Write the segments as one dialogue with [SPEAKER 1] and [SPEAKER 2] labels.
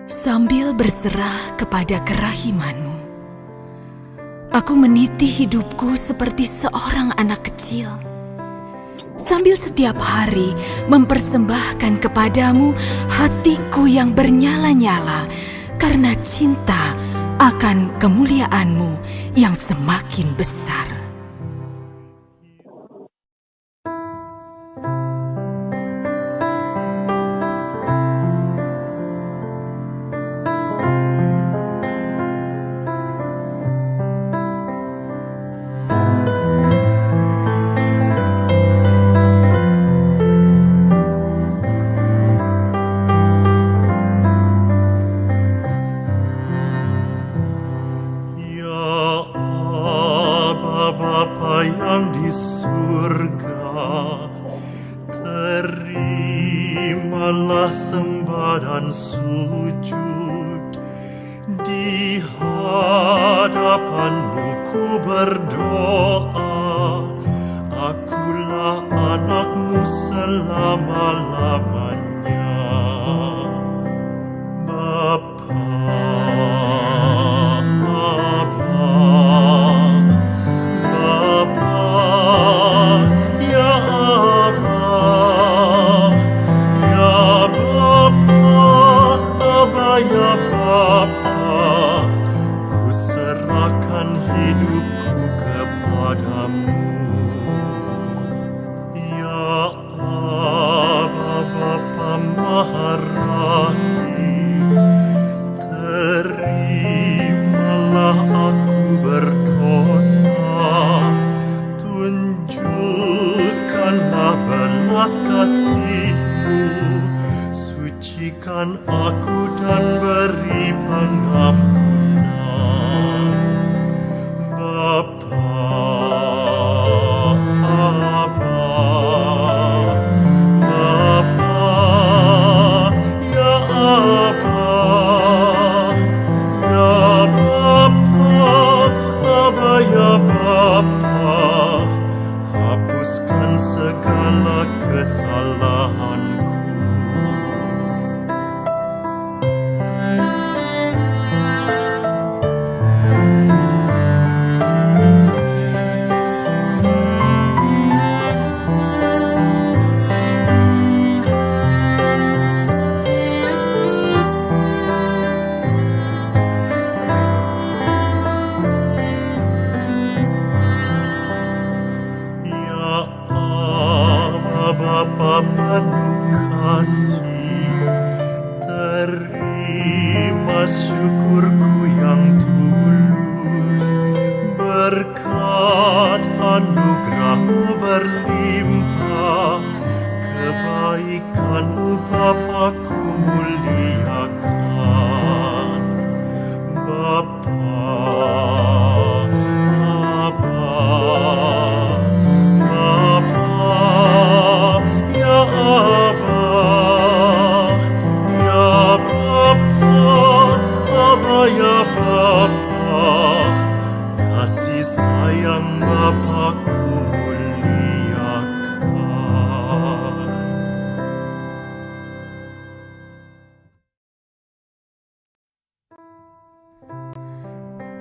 [SPEAKER 1] Sambil berserah kepada kerahiman-Mu, aku meniti hidupku seperti seorang anak kecil, sambil setiap hari mempersembahkan kepadamu hatiku yang bernyala-nyala karena cinta akan kemuliaan-Mu yang semakin besar.
[SPEAKER 2] Bapa yang di surga, terimalah sembah dan sujud. Di hadapan-Mu ku berdoa, akulah anak-Mu selama-lamanya. Bapa, ya Bapa, ku serahkan hidupku kepadamu. Ya Aba, Bapa Maha Rahim, terimalah aku berdosa, tunjukkanlah belas kasih-Mu, sucikan aku dan beri pengampunan. Bapa, Aba, Bapa, ya Aba, ya Bapa, Aba, ya Bapa, hapuskan segala kesalahanku. Bapa penuh kasih, terima syukurku yang tulus, berkat anugerah-Mu berlimpah, kebaikan-Mu Bapa ku muliakan. Bapa, ya Bapa, kasih sayang Bapa-Ku muliakan.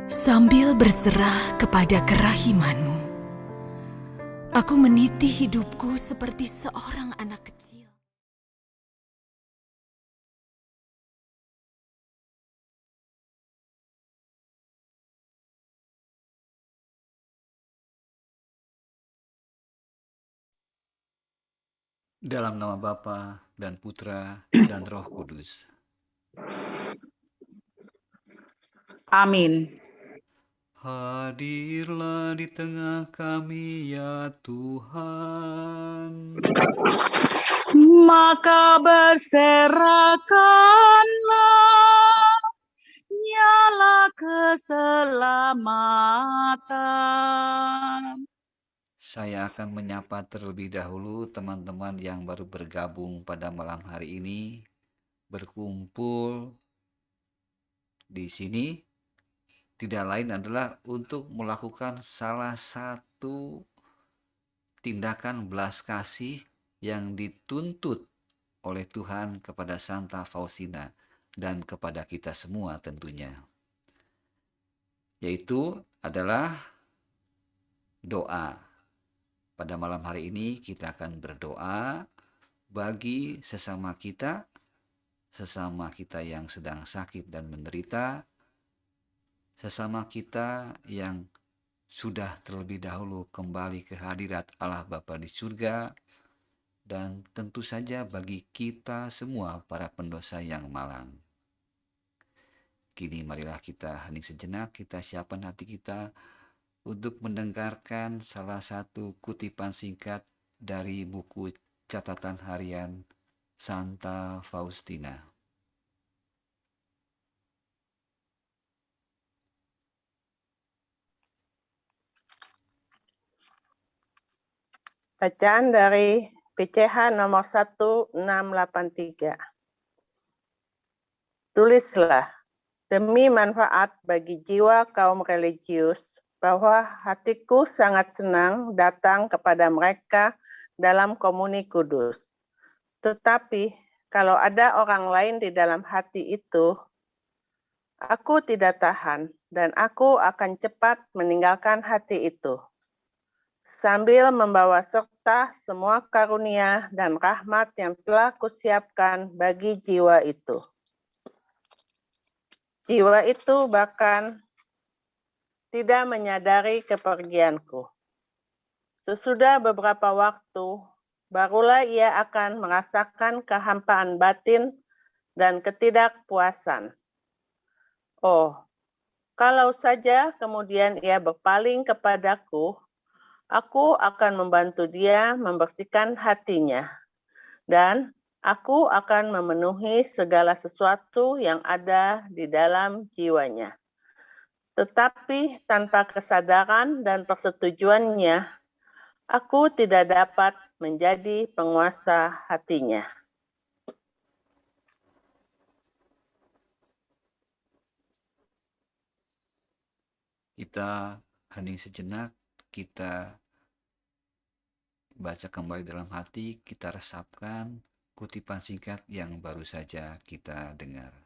[SPEAKER 1] Sambil berserah kepada kerahiman-Mu, aku meniti hidupku seperti seorang anak kecil.
[SPEAKER 3] Dalam nama Bapa dan Putra dan Roh Kudus.
[SPEAKER 4] Amin.
[SPEAKER 3] Hadirlah di tengah kami ya Tuhan.
[SPEAKER 4] Maka berserahkanlah, nyala keselamatan.
[SPEAKER 3] Saya akan menyapa terlebih dahulu teman-teman yang baru bergabung pada malam hari ini, berkumpul di sini tidak lain adalah untuk melakukan salah satu tindakan belas kasih yang dituntut oleh Tuhan kepada Santa Faustina dan kepada kita semua tentunya, yaitu adalah doa. Pada malam hari ini kita akan berdoa bagi sesama kita yang sedang sakit dan menderita, sesama kita yang sudah terlebih dahulu kembali ke hadirat Allah Bapa di surga, dan tentu saja bagi kita semua para pendosa yang malang. Kini marilah kita hening sejenak, kita siapkan hati kita untuk mendengarkan salah satu kutipan singkat dari buku catatan harian Santa Faustina.
[SPEAKER 5] Bacaan dari PCH nomor 1683. Tulislah, demi manfaat bagi jiwa kaum religius, bahwa hatiku sangat senang datang kepada mereka dalam komuni kudus. Tetapi kalau ada orang lain di dalam hati itu, aku tidak tahan dan aku akan cepat meninggalkan hati itu, sambil membawa serta semua karunia dan rahmat yang telah kusiapkan bagi jiwa itu. Jiwa itu bahkan tidak menyadari kepergianku. Sesudah beberapa waktu, barulah ia akan merasakan kehampaan batin dan ketidakpuasan. Oh, kalau saja kemudian ia berpaling kepadaku, aku akan membantu dia membersihkan hatinya, dan aku akan memenuhi segala sesuatu yang ada di dalam jiwanya. Tetapi tanpa kesadaran dan persetujuannya, aku tidak dapat menjadi penguasa hatinya.
[SPEAKER 3] Kita hening sejenak, kita baca kembali dalam hati, kita resapkan kutipan singkat yang baru saja kita dengar.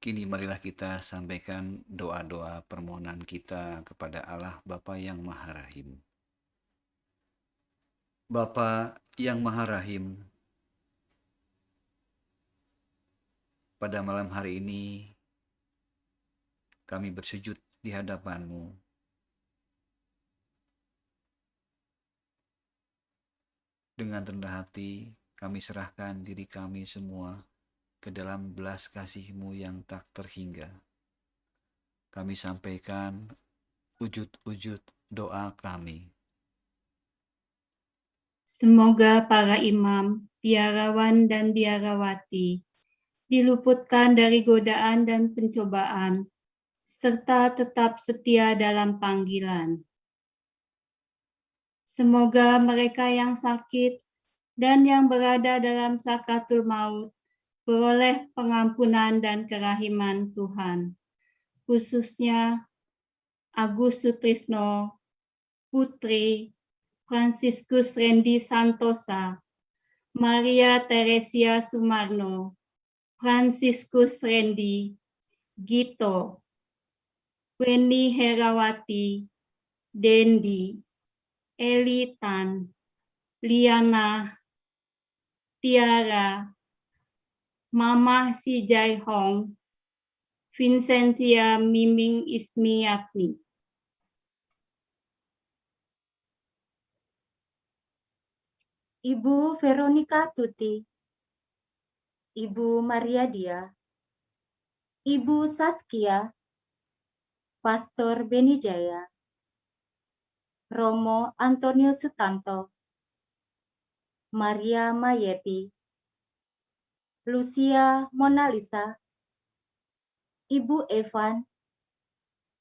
[SPEAKER 3] Kini marilah kita sampaikan doa-doa permohonan kita kepada Allah Bapa yang Maha Rahim. Bapa yang Maha Rahim, pada malam hari ini kami bersujud di hadapan-Mu. Dengan rendah hati kami serahkan diri kami semua ke dalam belas kasih-Mu yang tak terhingga. Kami sampaikan wujud-wujud doa kami.
[SPEAKER 6] Semoga para imam, biarawan dan biarawati diluputkan dari godaan dan pencobaan, serta tetap setia dalam panggilan. Semoga mereka yang sakit dan yang berada dalam sakratul maut beroleh pengampunan dan kerahiman Tuhan, khususnya Agus Sutrisno, Putri, Franciscus Rendi Santosa, Maria Teresia Sumarno, Franciscus Rendi, Gito, Weni Herawati, Dendi, Eli Tan, Liana, Tiara, Mama Si Jai Hong, Vincentia Miming Ismiatni.
[SPEAKER 7] Ibu Veronica Tuti, Ibu Maria Dia, Ibu Saskia, Pastor Beni Jaya, Romo Antonio Sutanto, Maria Mayeti, Lucia Monalisa, Ibu Evan,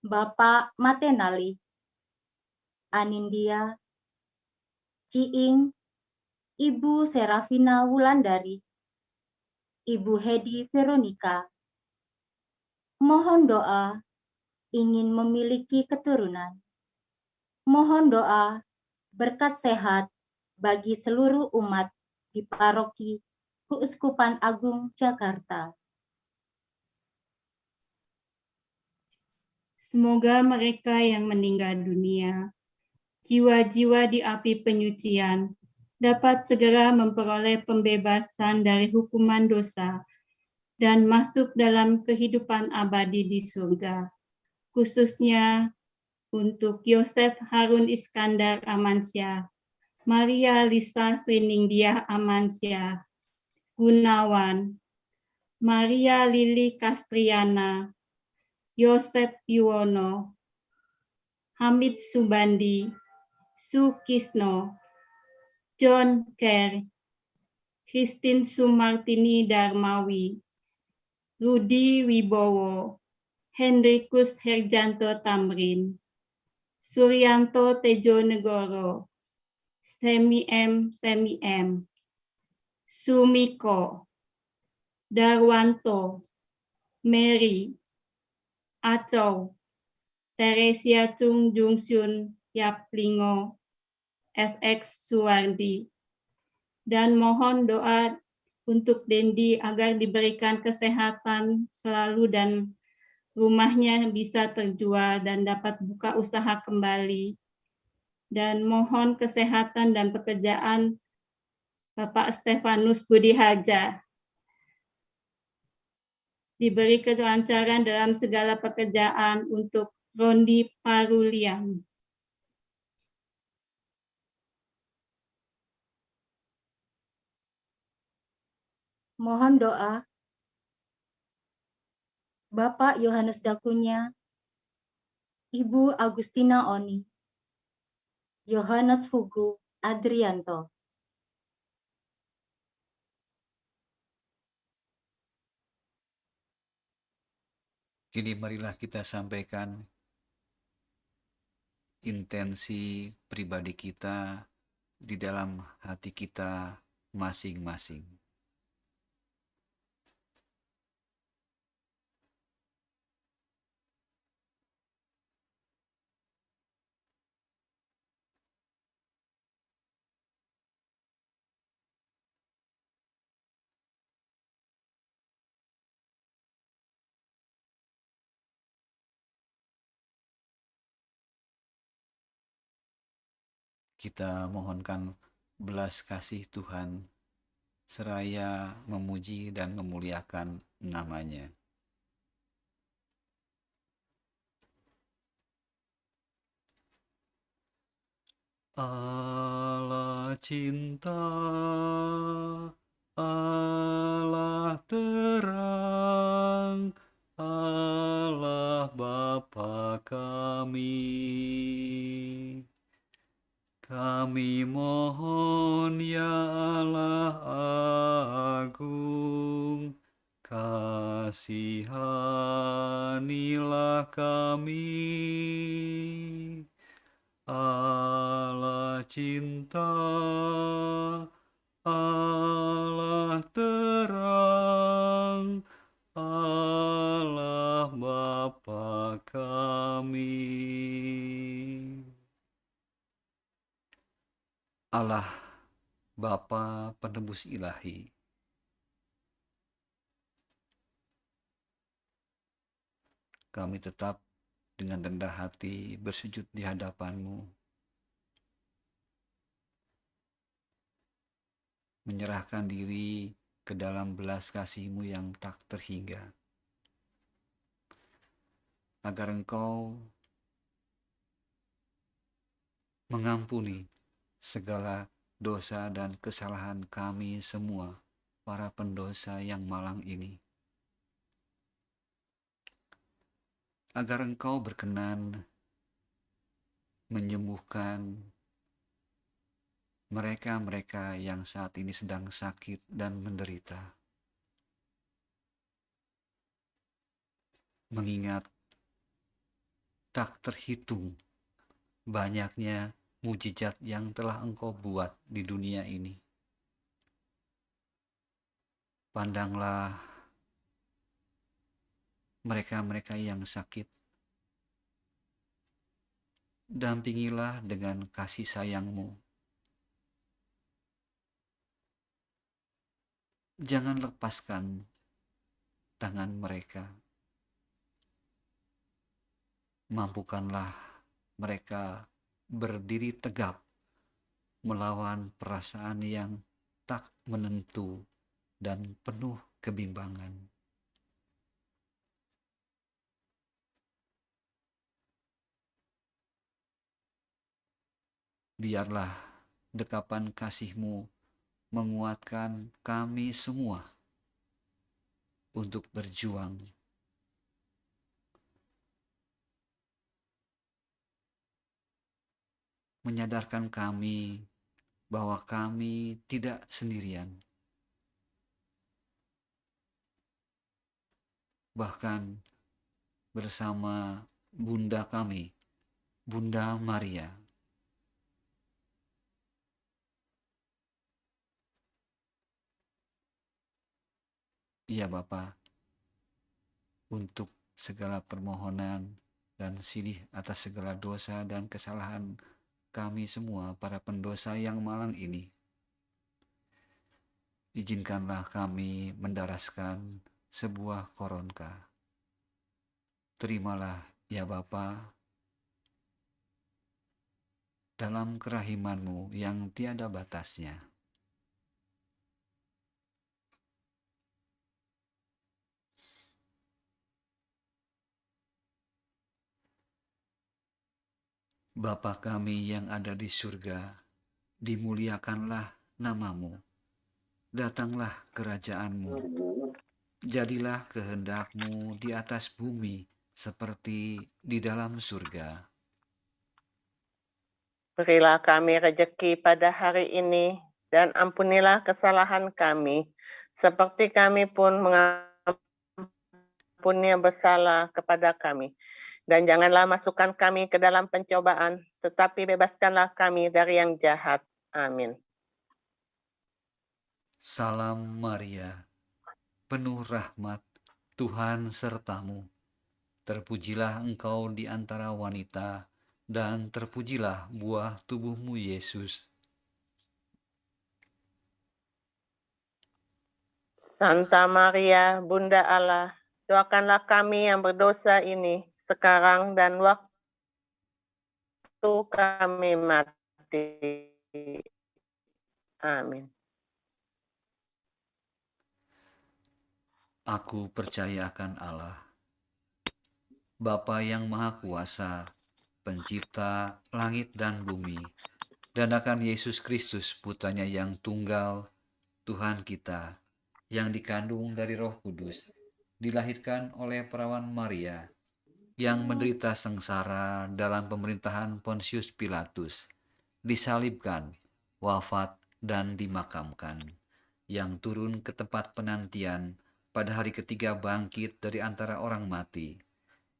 [SPEAKER 7] Bapak Matenali, Anindia, Ciing, Ibu Serafina Wulandari, Ibu Hedi Veronica. Mohon doa ingin memiliki keturunan. Mohon doa berkat sehat bagi seluruh umat di Paroki Keuskupan Agung Jakarta.
[SPEAKER 6] Semoga mereka yang meninggal dunia, jiwa-jiwa di api penyucian, dapat segera memperoleh pembebasan dari hukuman dosa dan masuk dalam kehidupan abadi di surga, khususnya untuk Yosef Harun Iskandar Amansyah, Maria Lisa Sriningdiah Amansyah, Gunawan, Maria Lili Kastriana, Yosef Yuwono, Hamid Subandi, Sukisno, John Kerr, Christine Sumartini Darmawi, Rudi Wibowo, Hendrikus Herjanto Tamrin, Suryanto Tejo Negoro, Semi M, Sumiko, Darwanto, Mary, Acau, Teresia Chung Jungsyun Yaplingo, FX Suwardi, dan mohon doa untuk Dendi agar diberikan kesehatan selalu dan rumahnya bisa terjual dan dapat buka usaha kembali. Dan mohon kesehatan dan pekerjaan Bapak Stefanus Budi Harja. Diberi kelancaran dalam segala pekerjaan untuk Rondi Parulian.
[SPEAKER 7] Mohon doa Bapak Yohanes Dakunya, Ibu Agustina Oni, Yohanes Fugu Adrianto.
[SPEAKER 3] Kini marilah kita sampaikan intensi pribadi kita di dalam hati kita masing-masing. kita mohonkan belas kasih Tuhan, seraya memuji dan memuliakan nama-Nya. Allah cinta, Allah terang, Allah Bapa kami. Kami mohon ya Allah agung, kasihanilah kami. Allah cinta, Allah terang, Allah Bapa kami. Allah Bapa penebus ilahi, kami tetap dengan rendah hati bersujud di hadapan-Mu, menyerahkan diri ke dalam belas kasih-Mu yang tak terhingga, agar Engkau mengampuni segala dosa dan kesalahan kami semua, para pendosa yang malang ini. Agar Engkau berkenan menyembuhkan mereka-mereka yang saat ini sedang sakit dan menderita. Mengingat tak terhitung banyaknya mujizat yang telah Engkau buat di dunia ini. Pandanglah mereka-mereka yang sakit. Dampingilah dengan kasih sayang-Mu. Jangan lepaskan tangan mereka. Mampukanlah mereka berdiri tegap melawan perasaan yang tak menentu dan penuh kebimbangan. Biarlah dekapan kasih-Mu menguatkan kami semua untuk berjuang. Menyadarkan kami bahwa kami tidak sendirian. Bahkan bersama Bunda kami, Bunda Maria. Iya Bapa, untuk segala permohonan dan silih atas segala dosa dan kesalahan kami semua para pendosa yang malang ini. Izinkanlah kami mendaraskan sebuah koronka. Terimalah ya Bapa, dalam kerahiman-Mu yang tiada batasnya. Bapa kami yang ada di surga, dimuliakanlah nama-Mu. Datanglah kerajaan-Mu. Jadilah kehendak-Mu di atas bumi seperti di dalam surga.
[SPEAKER 5] Berilah kami rejeki pada hari ini, dan ampunilah kesalahan kami, seperti kami pun mengampuni yang bersalah kepada kami. Dan janganlah masukkan kami ke dalam pencobaan, tetapi bebaskanlah kami dari yang jahat. Amin.
[SPEAKER 3] Salam Maria, penuh rahmat, Tuhan sertamu. Terpujilah engkau di antara wanita, dan terpujilah buah tubuh-Mu Yesus.
[SPEAKER 5] Santa Maria, Bunda Allah, doakanlah kami yang berdosa ini, sekarang dan waktu kami mati. mati. Amin.
[SPEAKER 3] Aku percaya akan Allah, Bapa yang Maha Kuasa, Pencipta langit dan bumi, dan akan Yesus Kristus, Putranya yang tunggal, Tuhan kita, yang dikandung dari Roh Kudus, dilahirkan oleh perawan Maria, yang menderita sengsara dalam pemerintahan Pontius Pilatus, disalibkan, wafat, dan dimakamkan, yang turun ke tempat penantian, pada hari ketiga bangkit dari antara orang mati,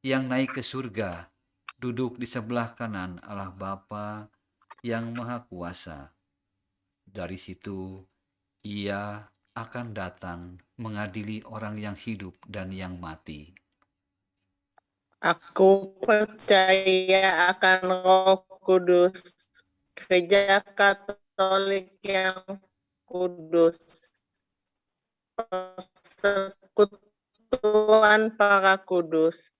[SPEAKER 3] yang naik ke surga, duduk di sebelah kanan Allah Bapa yang Maha Kuasa. Dari situ Ia akan datang mengadili orang yang hidup dan yang mati.
[SPEAKER 5] Aku percaya akan Roh Kudus, Gereja Katolik yang kudus, persekutuan para kudus,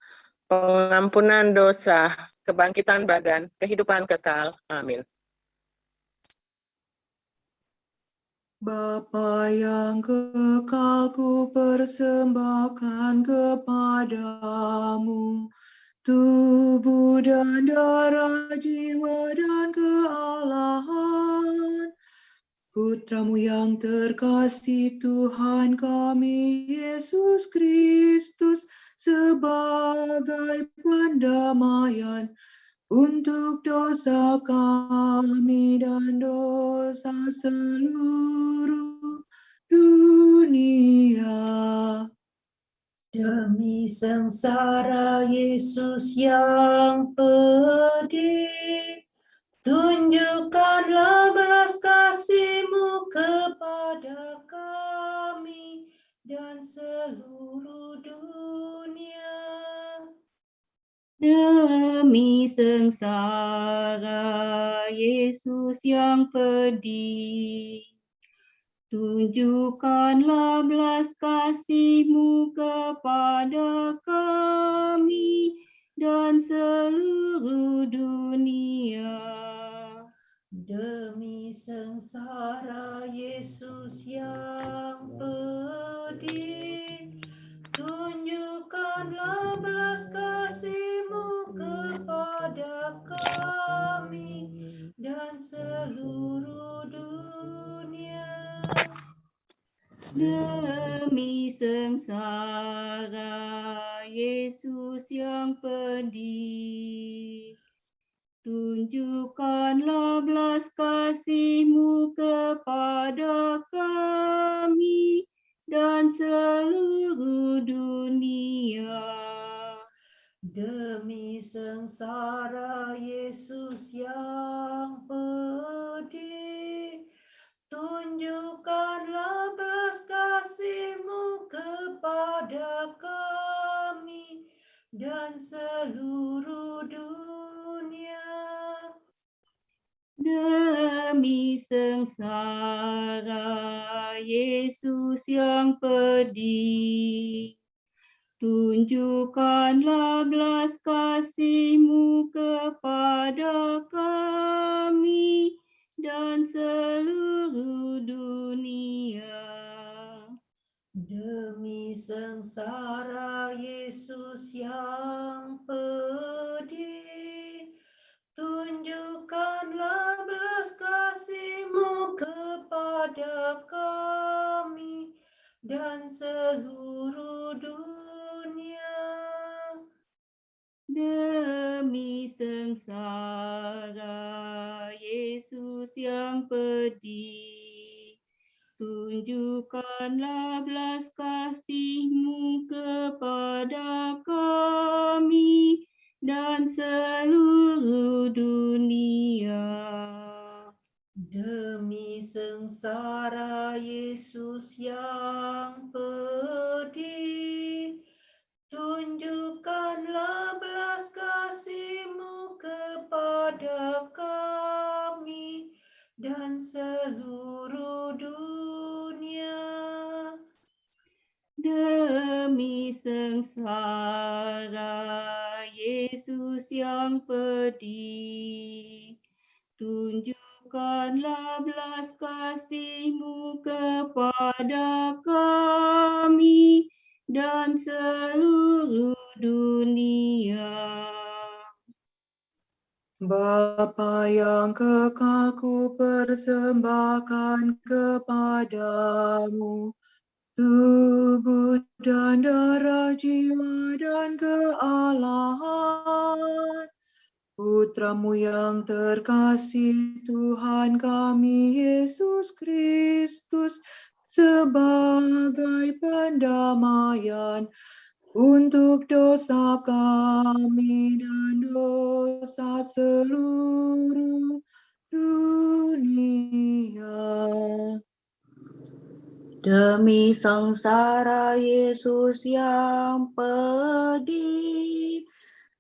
[SPEAKER 5] pengampunan dosa, kebangkitan badan, kehidupan kekal. Amin.
[SPEAKER 8] Bapa yang kekal, ku persembahkan kepadamu tubuh dan darah, jiwa dan kealahan Putramu yang terkasih, Tuhan kami Yesus Kristus, sebagai pendamaian untuk dosa kami dan dosa seluruh dunia. Demi sengsara Yesus yang pedih, tunjukkanlah belas kasih-Mu kepada kami dan seluruh dunia.
[SPEAKER 6] Demi sengsara Yesus yang pedih, tunjukkanlah belas kasih-Mu kepada kami dan seluruh dunia.
[SPEAKER 8] Demi sengsara Yesus yang pedih, tunjukkanlah belas kasih-Mu kepada kami dan seluruh dunia.
[SPEAKER 6] Demi sengsara Yesus yang pedih, tunjukkanlah belas kasih-Mu kepada kami dan seluruh dunia.
[SPEAKER 8] Demi sengsara Yesus yang pedih, tunjukkanlah belas kasih-Mu kepada kami dan seluruh dunia.
[SPEAKER 6] Demi sengsara Yesus yang pedih, tunjukkanlah belas kasih-Mu kepada kami dan seluruh dunia.
[SPEAKER 8] Demi sengsara Yesus yang pedih, tunjukkanlah belas kasih-Mu kepada kami dan seluruh dunia.
[SPEAKER 6] Demi sengsara Yesus yang pedih, tunjukkanlah belas kasih-Mu kepada kami dan seluruh dunia.
[SPEAKER 8] Demi sengsara Yesus yang pedih, tunjukkanlah belas kasih-Mu kepada kami dan seluruh dunia.
[SPEAKER 6] Demi sengsara Yesus yang pedih, tunjukkanlah belas kasih-Mu kepada kami dan seluruh dunia.
[SPEAKER 8] Bapa yang kekal, ku persembahkan kepadamu tubuh dan darah, jiwa dan kealahan Putramu yang terkasih, Tuhan kami Yesus Kristus, sebagai pendamaian untuk dosa kami dan dosa seluruh dunia. Demi sengsara Yesus yang pedih,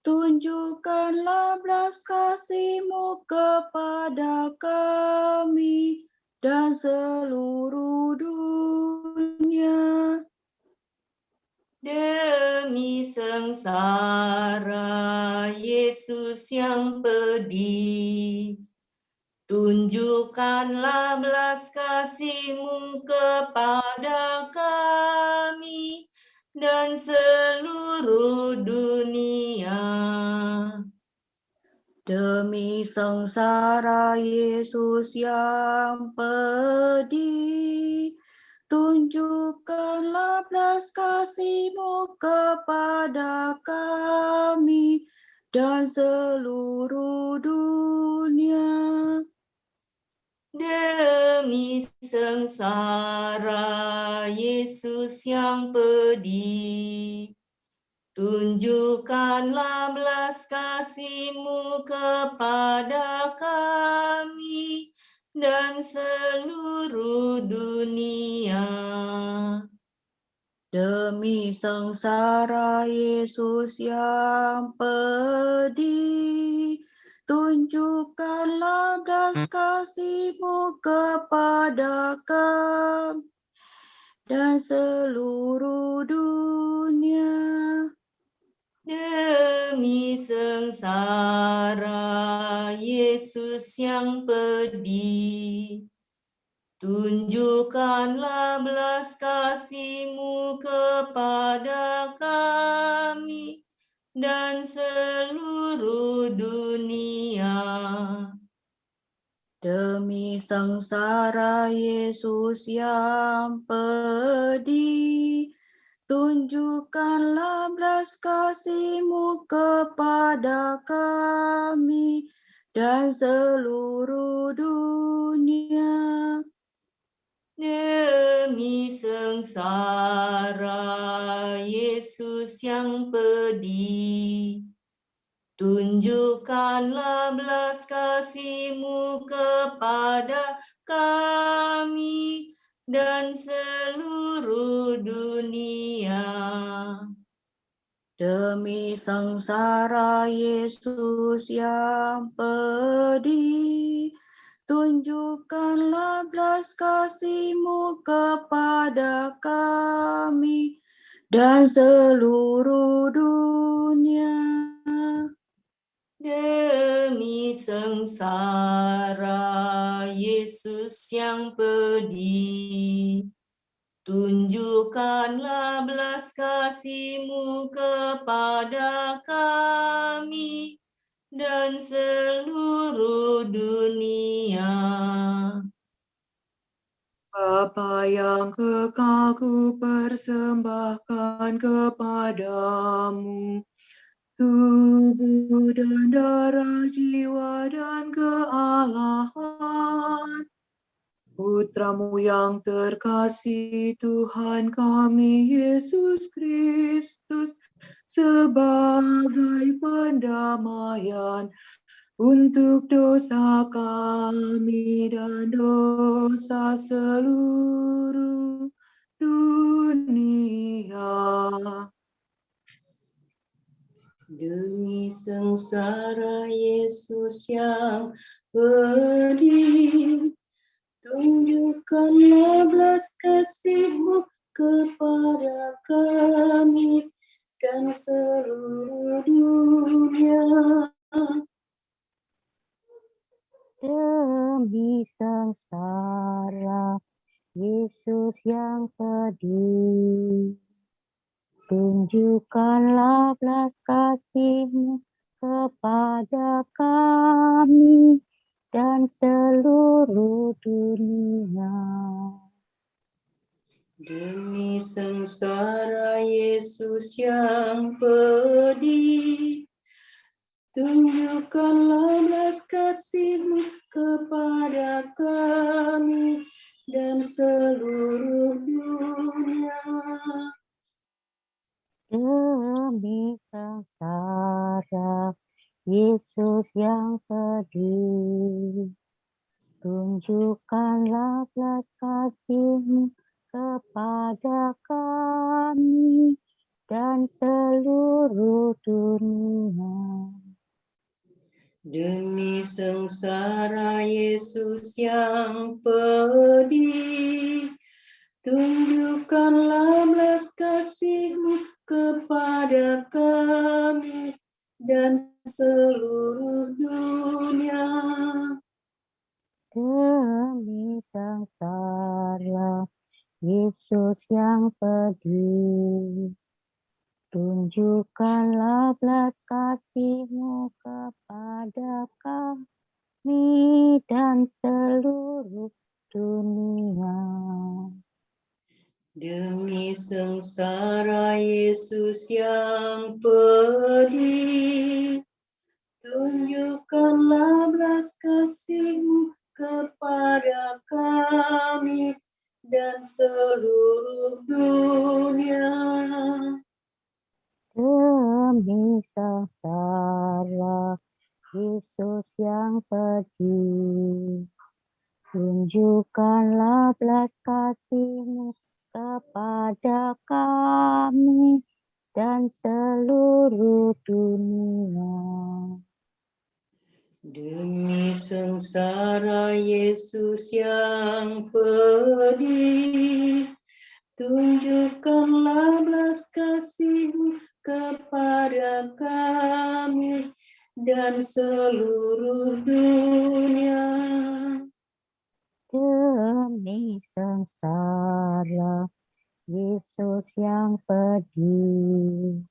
[SPEAKER 8] tunjukkanlah belas kasih-Mu kepada kami dan seluruh dunia.
[SPEAKER 6] Demi sengsara Yesus yang pedih, tunjukkanlah belas kasih-Mu kepada kami dan seluruh dunia.
[SPEAKER 8] Demi sengsara Yesus yang pedih, tunjukkanlah belas kasih-Mu kepada kami dan seluruh dunia.
[SPEAKER 6] Demi sengsara Yesus yang pedih, tunjukkanlah belas kasih-Mu kepada kami dan seluruh dunia.
[SPEAKER 8] Demi sengsara Yesus yang pedih, tunjukkanlah belas kasih-Mu kepada kami dan seluruh dunia.
[SPEAKER 6] Demi sengsara Yesus yang pedih, tunjukkanlah belas kasih-Mu kepada kami dan seluruh dunia.
[SPEAKER 8] Demi sengsara Yesus yang pedih, tunjukkanlah belas kasih-Mu kepada kami dan seluruh dunia.
[SPEAKER 6] Demi sengsara Yesus yang pedih, tunjukkanlah belas kasih-Mu kepada kami dan seluruh dunia.
[SPEAKER 8] Demi sengsara Yesus yang pedih, tunjukkanlah belas kasih-Mu kepada kami dan seluruh dunia.
[SPEAKER 6] Demi sengsara Yesus yang pedih, tunjukkanlah belas kasih-Mu kepada kami dan seluruh dunia.
[SPEAKER 8] Bapa yang kekal, ku persembahkan kepadamu tubuh dan darah, jiwa dan kealahan Putramu yang terkasih, Tuhan kami Yesus Kristus, sebagai pendamaian untuk dosa kami dan dosa seluruh dunia. Demi sengsara Yesus yang pedih, tunjukkanlah belas kasih-Mu kepada kami dan seluruh dunia.
[SPEAKER 7] demi sengsara Yesus yang pedih. Tunjukkanlah belas kasih-Mu kepada kami dan seluruh dunia.
[SPEAKER 8] Demi sengsara Yesus yang pedih, tunjukkanlah belas kasih-Mu kepada kami dan seluruh dunia.
[SPEAKER 7] Demi sengsara Yesus yang pedih, tunjukkanlah belas kasih-Mu kepada kami dan seluruh dunia.
[SPEAKER 8] Demi sengsara Yesus yang pedih, tunjukkanlah belas kasih-Mu kepada kami dan seluruh dunia.
[SPEAKER 7] Demi sengsara Yesus yang pedih, tunjukkanlah belas kasih-Mu kepada kami dan seluruh dunia.
[SPEAKER 8] Demi sengsara Yesus yang pedih, tunjukkanlah belas kasih-Mu kepada kami dan seluruh dunia.
[SPEAKER 7] Demi sengsara Yesus yang pedih, tunjukkanlah belas kasih-Mu kepada kami dan seluruh dunia.
[SPEAKER 8] Demi sengsara Yesus yang pedih, tunjukkanlah belas kasih-Mu kepada kami dan seluruh dunia.
[SPEAKER 7] Demi sengsara Yesus yang pedih,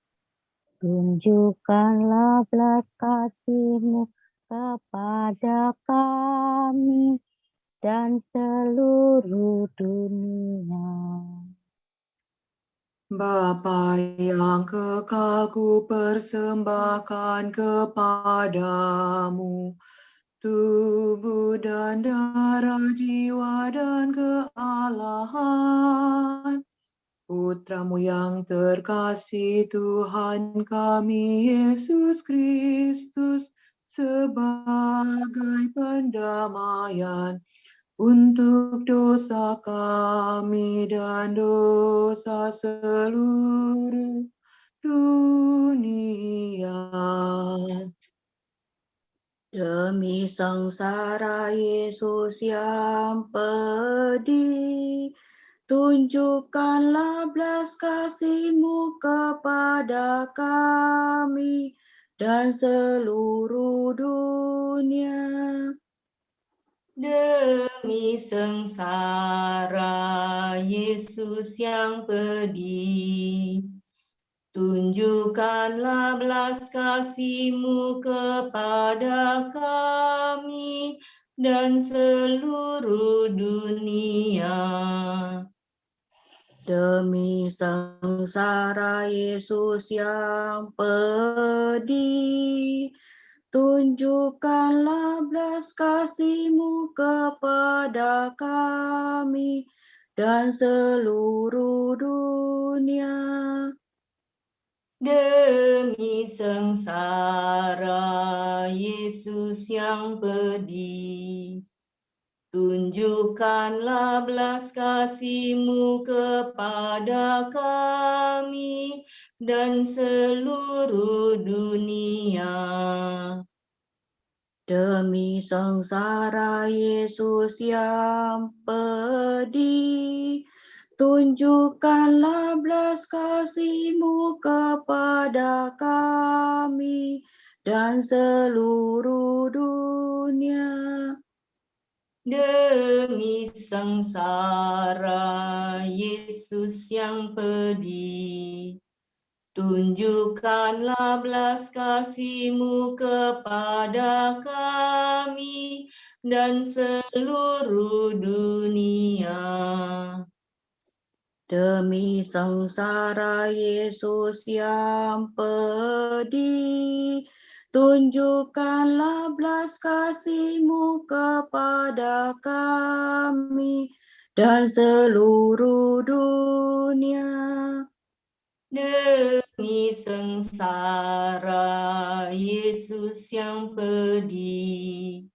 [SPEAKER 7] tunjukkanlah belas kasih-Mu kepada kami dan seluruh dunia.
[SPEAKER 9] Bapa yang kekal, ku persembahkan kepadamu tubuh dan darah, jiwa dan kealahan Putramu yang terkasih, Tuhan kami Yesus Kristus, sebagai pendamaian untuk dosa kami dan dosa seluruh dunia.
[SPEAKER 8] Demi sengsara Yesus yang pedih, tunjukkanlah belas kasih-Mu kepada kami dan seluruh dunia.
[SPEAKER 6] Demi sengsara Yesus yang pedih, tunjukkanlah belas kasih-Mu kepada kami dan seluruh dunia.
[SPEAKER 8] Demi sengsara Yesus yang pedih, tunjukkanlah belas kasih-Mu kepada kami dan seluruh dunia.
[SPEAKER 6] Demi sengsara Yesus yang pedih, tunjukkanlah belas kasih-Mu kepada kami dan seluruh dunia.
[SPEAKER 8] Demi sengsara Yesus yang pedih, tunjukkanlah belas kasih-Mu kepada kami dan seluruh dunia.
[SPEAKER 6] Demi sengsara Yesus yang pedih, tunjukkanlah belas kasih-Mu kepada kami dan seluruh dunia.
[SPEAKER 8] Demi sengsara Yesus yang pedih, tunjukkanlah belas kasih-Mu kepada kami dan seluruh dunia.
[SPEAKER 6] Demi sengsara Yesus yang pedih,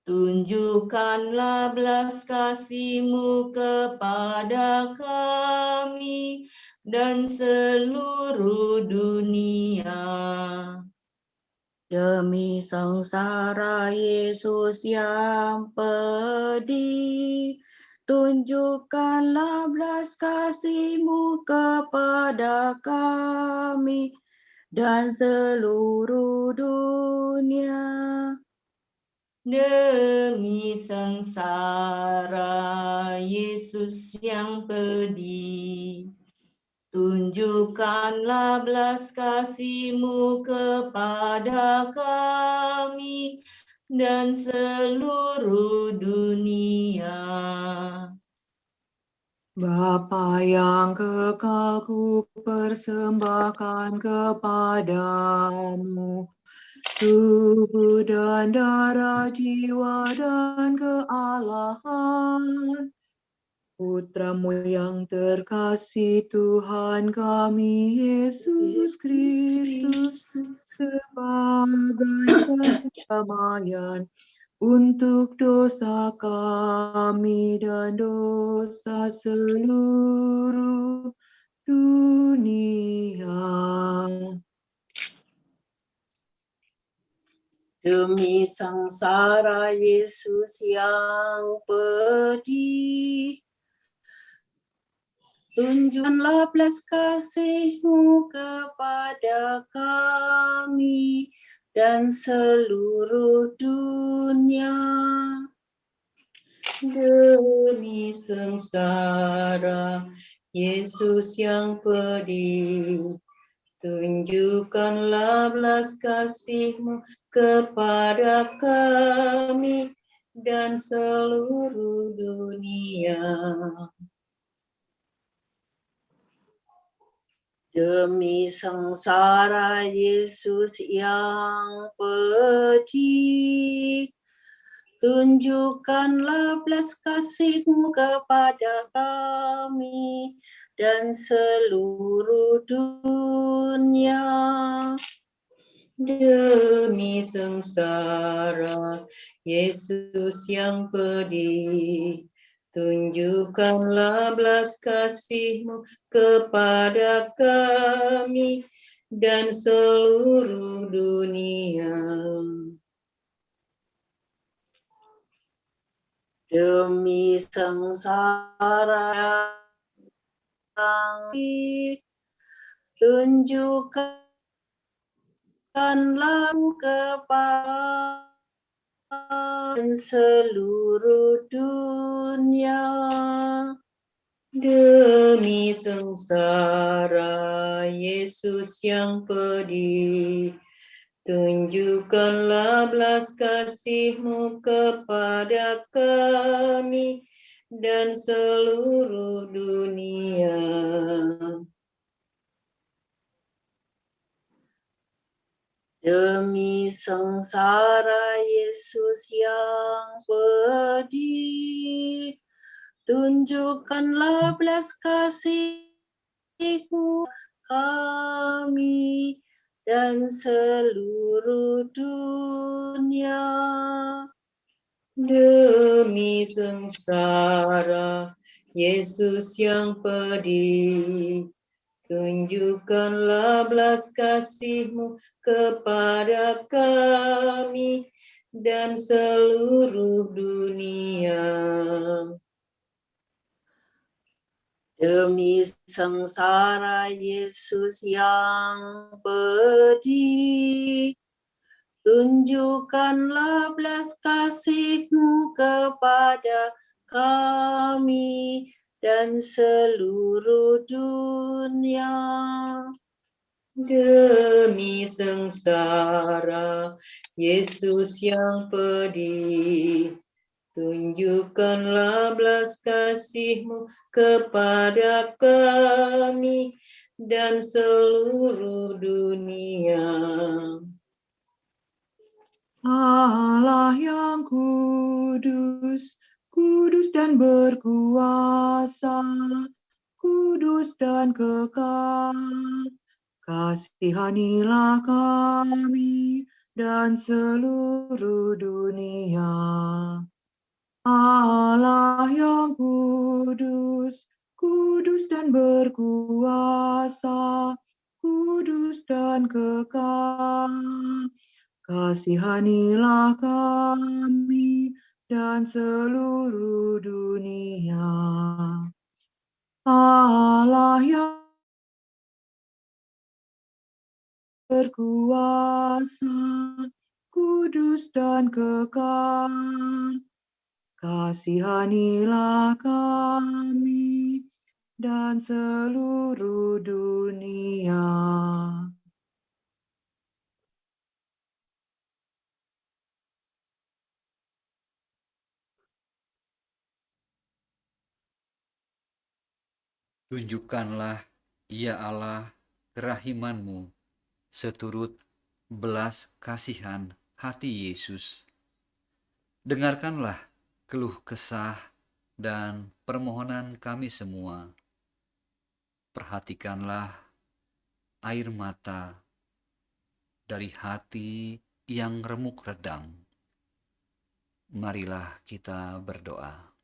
[SPEAKER 6] tunjukkanlah belas kasih-Mu kepada kami dan seluruh dunia.
[SPEAKER 8] Demi sengsara Yesus yang pedih, tunjukkanlah belas kasih-Mu kepada kami dan seluruh dunia.
[SPEAKER 6] Demi sengsara Yesus yang pedih, tunjukkanlah belas kasih-Mu kepada kami dan seluruh dunia.
[SPEAKER 9] Bapa yang kekal, ku persembahkan kepadamu tubuh dan darah, jiwa dan kealahan Putramu yang terkasih, Tuhan kami Yesus Kristus, sebagai perdamaian untuk dosa kami dan dosa seluruh dunia.
[SPEAKER 10] Demi sengsara Yesus yang pedih, tunjukkanlah belas kasih-Mu kepada kami dan seluruh dunia.
[SPEAKER 9] Demi sengsara Yesus yang pedih, tunjukkanlah belas kasih-Mu kepada kami dan seluruh dunia.
[SPEAKER 10] Demi sengsara Yesus yang pedih, tunjukkanlah belas kasih-Mu kepada kami dan seluruh dunia.
[SPEAKER 9] Demi sengsara Yesus yang pedih, tunjukkanlah belas kasih-Mu kepada kami dan seluruh dunia.
[SPEAKER 10] Demi sengsara yang tunjukkanlah kepada seluruh dunia.
[SPEAKER 9] Demi sengsara Yesus yang pedih, tunjukkanlah belas kasih-Mu kepada kami dan seluruh dunia.
[SPEAKER 10] Demi sengsara Yesus yang pedih, tunjukkanlah belas kasih-Mu kami dan seluruh dunia.
[SPEAKER 9] Demi sengsara Yesus yang pedih, tunjukkanlah belas kasih-Mu kepada kami dan seluruh dunia.
[SPEAKER 10] Demi sengsara Yesus yang pedih, tunjukkanlah belas kasih-Mu kepada kami dan seluruh dunia.
[SPEAKER 9] Demi sengsara Yesus yang pedih, tunjukkanlah belas kasih-Mu kepada kami dan seluruh dunia.
[SPEAKER 8] Allah yang kudus, kudus dan berkuasa, kudus dan kekal, kasihanilah kami dan seluruh dunia. Allah yang kudus, kudus dan berkuasa, kudus dan kekal, kasihanilah kami dan seluruh dunia. Allah yang berkuasa, kudus dan kekal, kasihanilah kami dan seluruh dunia.
[SPEAKER 3] Tunjukkanlah, ya Allah, kerahiman-Mu seturut belas kasihan hati Yesus. Dengarkanlah keluh kesah dan permohonan kami semua. Perhatikanlah air mata dari hati yang remuk redam. Marilah kita berdoa.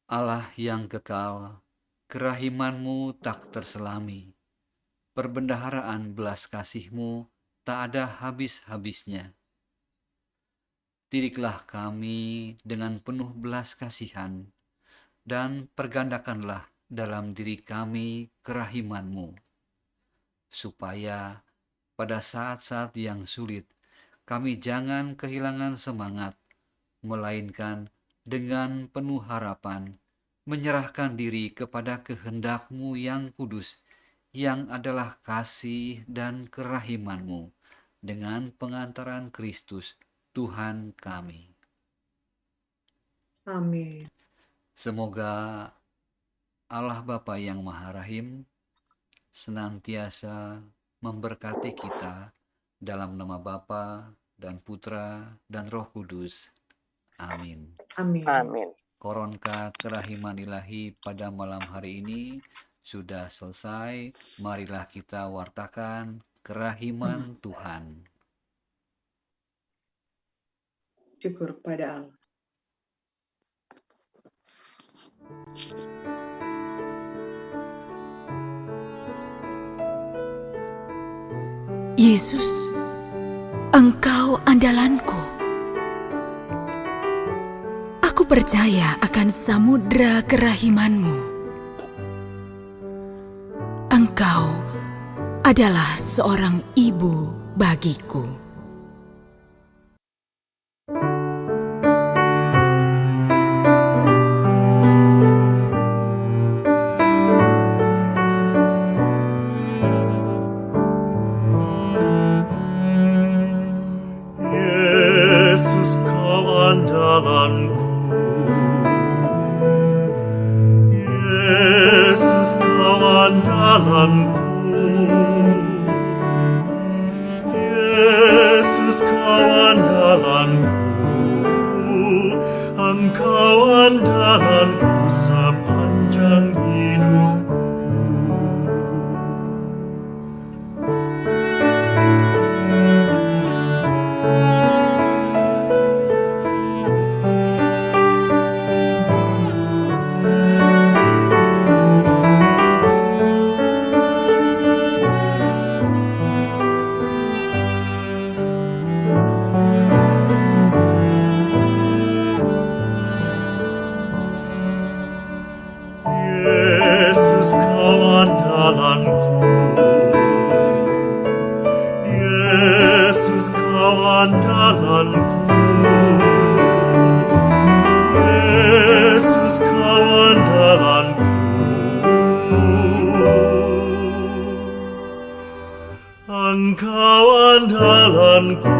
[SPEAKER 3] Allah yang kekal, kerahiman-Mu tak terselami, perbendaharaan belas kasih-Mu tak ada habis-habisnya. Didiklah kami dengan penuh belas kasihan, dan pergandakanlah dalam diri kami kerahiman-Mu, supaya pada saat-saat yang sulit kami jangan kehilangan semangat, melainkan dengan penuh harapan menyerahkan diri kepada kehendak-Mu yang kudus, yang adalah kasih dan kerahiman-Mu, dengan pengantaran Kristus Tuhan kami.
[SPEAKER 8] Amin.
[SPEAKER 3] Semoga Allah Bapa yang Maha Rahim senantiasa memberkati kita dalam nama Bapa dan Putra dan Roh Kudus. Amin.
[SPEAKER 8] Amin.
[SPEAKER 3] Koronka kerahiman ilahi pada malam hari ini sudah selesai. Marilah kita wartakan kerahiman Tuhan.
[SPEAKER 8] Syukur pada Allah.
[SPEAKER 1] Yesus, Engkau andalanku. Aku percaya akan samudera kerahiman-Mu. Engkau adalah seorang ibu bagiku.
[SPEAKER 2] Yesus kau andalanku, Yesus kau andalanku, Yesus kau andalanku, Engkau andalanku sepanjang hidupku. andalanku. Yesus kau andalanku. Engkau andalanku